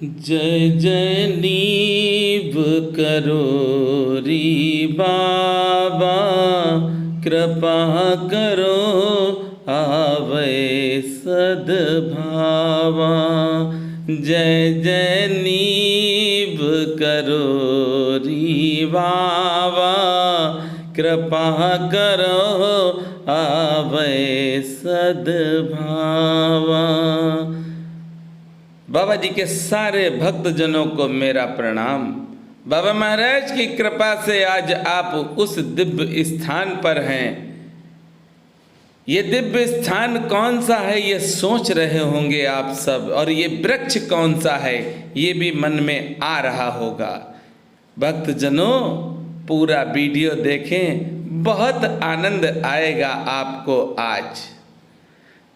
जय जय नीव करोरी बाबा, कृपा करो आवे सद्भावा। जय जय नीव करोरी बाबा, कृपा करो आवे सद्भावा। बाबा जी के सारे भक्तजनों को मेरा प्रणाम। बाबा महाराज की कृपा से आज आप उस दिव्य स्थान पर हैं। ये दिव्य स्थान कौन सा है ये सोच रहे होंगे आप सब, और ये वृक्ष कौन सा है ये भी मन में आ रहा होगा। भक्तजनों पूरा वीडियो देखें, बहुत आनंद आएगा आपको। आज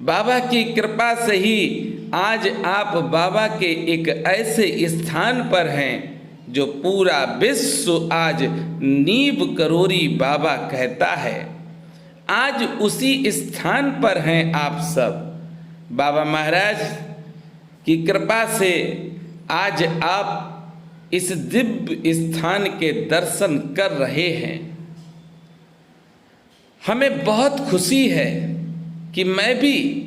बाबा की कृपा से ही आज आप बाबा के एक ऐसे स्थान पर हैं जो पूरा विश्व आज नीव करोरी बाबा कहता है। आज उसी स्थान पर हैं आप सब। बाबा महाराज की कृपा से आज आप इस दिव्य स्थान के दर्शन कर रहे हैं। हमें बहुत खुशी है कि मैं भी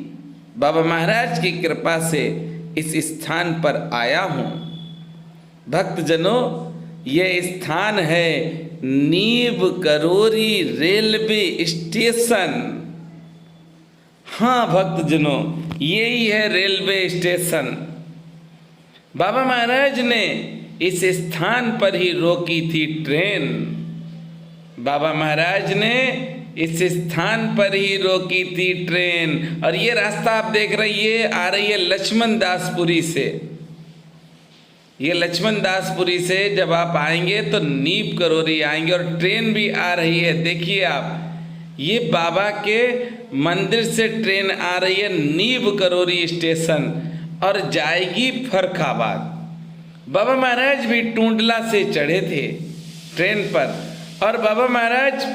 बाबा महाराज की कृपा से इस स्थान पर आया हूँ। भक्तजनों, ये स्थान है नीव करोरी रेलवे स्टेशन। हाँ भक्तजनों, यही है रेलवे स्टेशन। बाबा महाराज ने इस स्थान पर ही रोकी थी ट्रेन। बाबा महाराज ने इस स्थान पर ही रोकी थी ट्रेन। और ये रास्ता आप देख रहे, ये आ रही है लक्ष्मण दासपुरी से। ये लक्ष्मण दासपुरी से जब आप आएंगे तो नीव करोरी आएंगे, और ट्रेन भी आ रही है। देखिए आप, ये बाबा के मंदिर से ट्रेन आ रही है नीव करोरी स्टेशन और जाएगी फर्रुखाबाद। बाबा महाराज भी टूंडला से चढ़े थे ट्रेन पर, और बाबा महाराज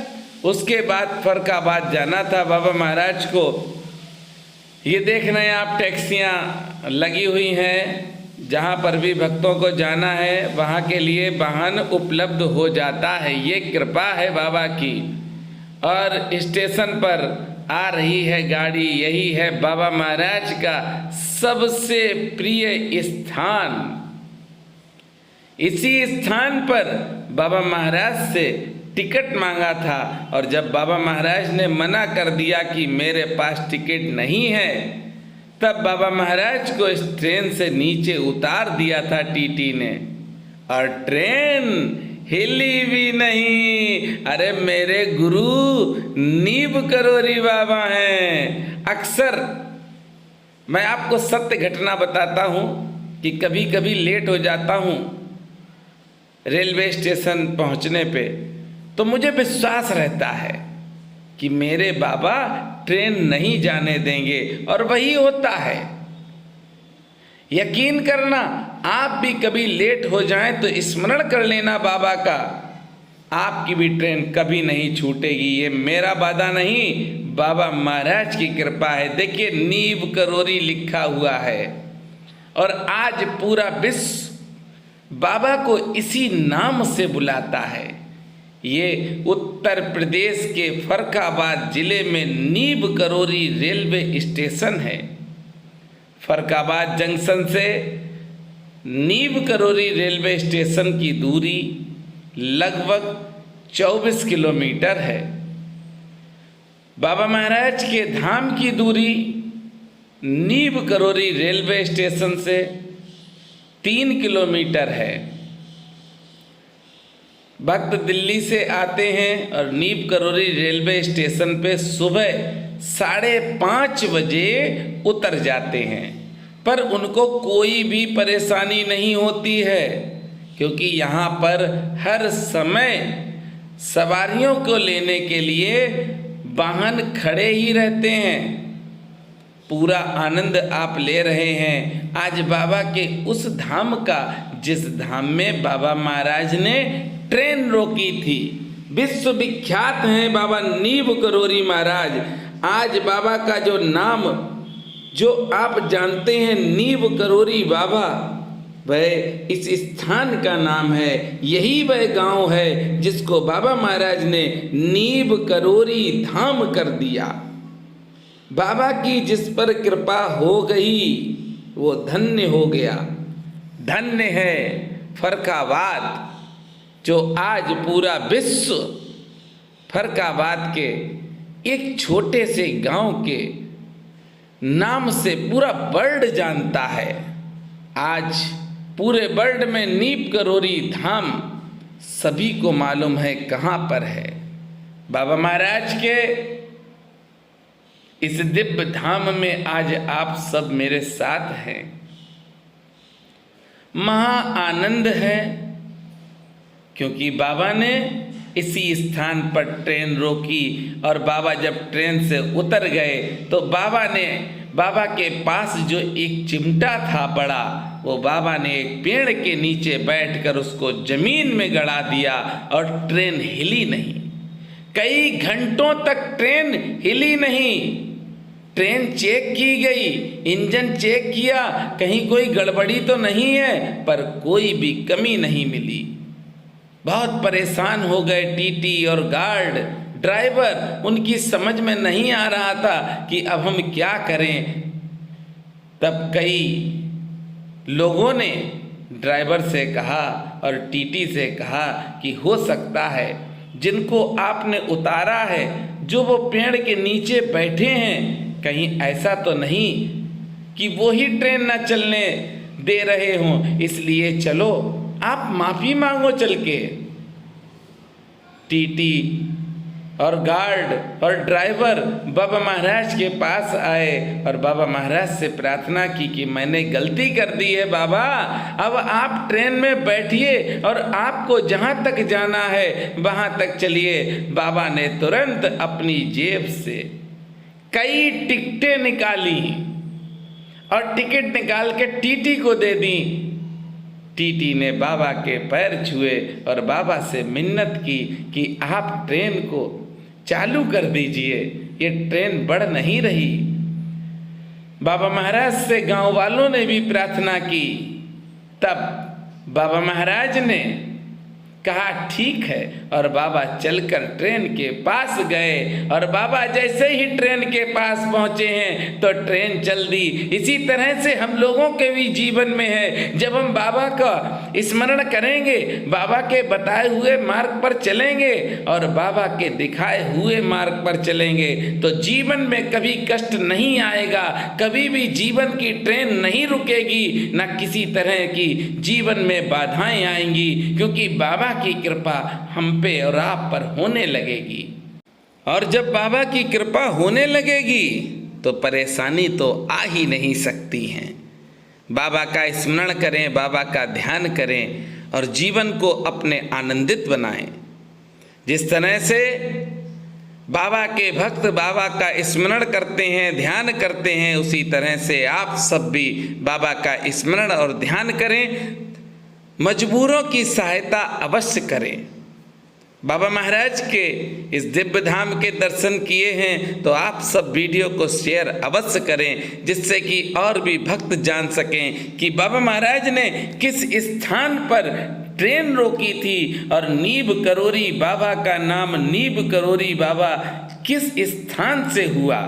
उसके बाद फर्रुखाबाद जाना था। बाबा महाराज को ये देख रहे हैं आप, टैक्सियाँ लगी हुई हैं। जहाँ पर भी भक्तों को जाना है वहाँ के लिए वाहन उपलब्ध हो जाता है। ये कृपा है बाबा की। और स्टेशन पर आ रही है गाड़ी। यही है बाबा महाराज का सबसे प्रिय स्थान। इसी स्थान पर बाबा महाराज से टिकट मांगा था, और जब बाबा महाराज ने मना कर दिया कि मेरे पास टिकट नहीं है, तब बाबा महाराज को इस ट्रेन से नीचे उतार दिया था टीटी ने, और ट्रेन हिली भी नहीं। अरे मेरे गुरु नीव करोरी बाबा हैं। अक्सर मैं आपको सत्य घटना बताता हूँ कि कभी कभी लेट हो जाता हूँ रेलवे स्टेशन पहुँचने पे, तो मुझे विश्वास रहता है कि मेरे बाबा ट्रेन नहीं जाने देंगे, और वही होता है। यकीन करना, आप भी कभी लेट हो जाएं तो स्मरण कर लेना बाबा का, आपकी भी ट्रेन कभी नहीं छूटेगी। ये मेरा वादा नहीं, बाबा महाराज की कृपा है। देखिए नीव करोरी लिखा हुआ है, और आज पूरा विश्व बाबा को इसी नाम से बुलाता है। ये उत्तर प्रदेश के फर्रुखाबाद जिले में नीव करोरी रेलवे स्टेशन है। फर्रुखाबाद जंक्शन से नीव करोरी रेलवे स्टेशन की दूरी लगभग 24 किलोमीटर है। बाबा महाराज के धाम की दूरी नीव करोरी रेलवे स्टेशन से 3 किलोमीटर है। भक्त दिल्ली से आते हैं और नीव करोरी रेलवे स्टेशन पे सुबह 5:30 बजे उतर जाते हैं, पर उनको कोई भी परेशानी नहीं होती है, क्योंकि यहाँ पर हर समय सवारियों को लेने के लिए वाहन खड़े ही रहते हैं। पूरा आनंद आप ले रहे हैं आज बाबा के उस धाम का, जिस धाम में बाबा महाराज ने ट्रेन रोकी थी। विश्वविख्यात हैं बाबा नीव करोरी महाराज। आज बाबा का जो नाम जो आप जानते हैं नीव करोरी बाबा, वह इस स्थान का नाम है। यही वह गांव है जिसको बाबा महाराज ने नीब करोरी धाम कर दिया। बाबा की जिस पर कृपा हो गई वो धन्य हो गया। धन्य है फरखाबाद, जो आज पूरा विश्व फरखाबाद के एक छोटे से गांव के नाम से पूरा वर्ल्ड जानता है। आज पूरे वर्ल्ड में नीब करोरी धाम सभी को मालूम है कहाँ पर है। बाबा महाराज के इस दिव्य धाम में आज आप सब मेरे साथ हैं। महा आनंद है, क्योंकि बाबा ने इसी स्थान पर ट्रेन रोकी और बाबा जब ट्रेन से उतर गए तो बाबा के पास जो एक चिमटा था बड़ा, वो बाबा ने एक पेड़ के नीचे बैठकर उसको जमीन में गड़ा दिया और ट्रेन हिली नहीं। कई घंटों तक ट्रेन हिली नहीं। ट्रेन चेक की गई, इंजन चेक किया, कहीं कोई गड़बड़ी तो नहीं है, पर कोई भी कमी नहीं मिली। बहुत परेशान हो गए टीटी और गार्ड, ड्राइवर। उनकी समझ में नहीं आ रहा था कि अब हम क्या करें। तब कई लोगों ने ड्राइवर से कहा और टीटी से कहा कि हो सकता है जिनको आपने उतारा है, जो वो पेड़ के नीचे बैठे हैं, कहीं ऐसा तो नहीं कि वो ही ट्रेन ना चलने दे रहे हों, इसलिए चलो आप माफ़ी मांगो चल के। टीटी और गार्ड और ड्राइवर बाबा महाराज के पास आए और बाबा महाराज से प्रार्थना की कि मैंने गलती कर दी है बाबा, अब आप ट्रेन में बैठिए और आपको जहाँ तक जाना है वहाँ तक चलिए। बाबा ने तुरंत अपनी जेब से कई टिकटें निकाली और टिकट निकाल के टीटी को दे दी। टीटी ने बाबा के पैर छुए और बाबा से मिन्नत की कि आप ट्रेन को चालू कर दीजिए, ये ट्रेन बढ़ नहीं रही। बाबा महाराज से गांव वालों ने भी प्रार्थना की। तब बाबा महाराज ने कहा ठीक है, और बाबा चलकर ट्रेन के पास गए और बाबा जैसे ही ट्रेन के पास पहुंचे हैं तो ट्रेन चल दी। इसी तरह से हम लोगों के भी जीवन में है, जब हम बाबा का स्मरण करेंगे, बाबा के बताए हुए मार्ग पर चलेंगे और बाबा के दिखाए हुए मार्ग पर चलेंगे तो जीवन में कभी कष्ट नहीं आएगा, कभी भी जीवन की ट्रेन नहीं रुकेगी, न किसी तरह की जीवन में बाधाएं आएंगी, क्योंकि बाबा की कृपा हम पे और आप पर होने लगेगी। और जब बाबा की कृपा होने लगेगी तो परेशानी तो आ ही नहीं सकती हैं। बाबा का स्मरण करें, बाबा का ध्यान करें और जीवन को अपने आनंदित बनाएं। जिस तरह से बाबा के भक्त बाबा का स्मरण करते हैं, ध्यान करते हैं, उसी तरह से आप सब भी बाबा का स्मरण और ध्यान करें। मजबूरों की सहायता अवश्य करें। बाबा महाराज के इस दिव्य धाम के दर्शन किए हैं तो आप सब वीडियो को शेयर अवश्य करें, जिससे कि और भी भक्त जान सकें कि बाबा महाराज ने किस स्थान पर ट्रेन रोकी थी और नीब करोरी बाबा का नाम नीब करोरी बाबा किस स्थान से हुआ।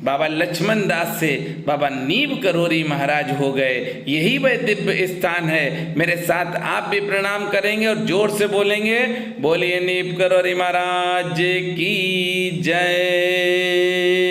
बाबा लक्ष्मण दास से बाबा नीब करोरी महाराज हो गए। यही वह दिव्य स्थान है। मेरे साथ आप भी प्रणाम करेंगे और जोर से बोलेंगे, बोलिए नीब करोरी महाराज की जय।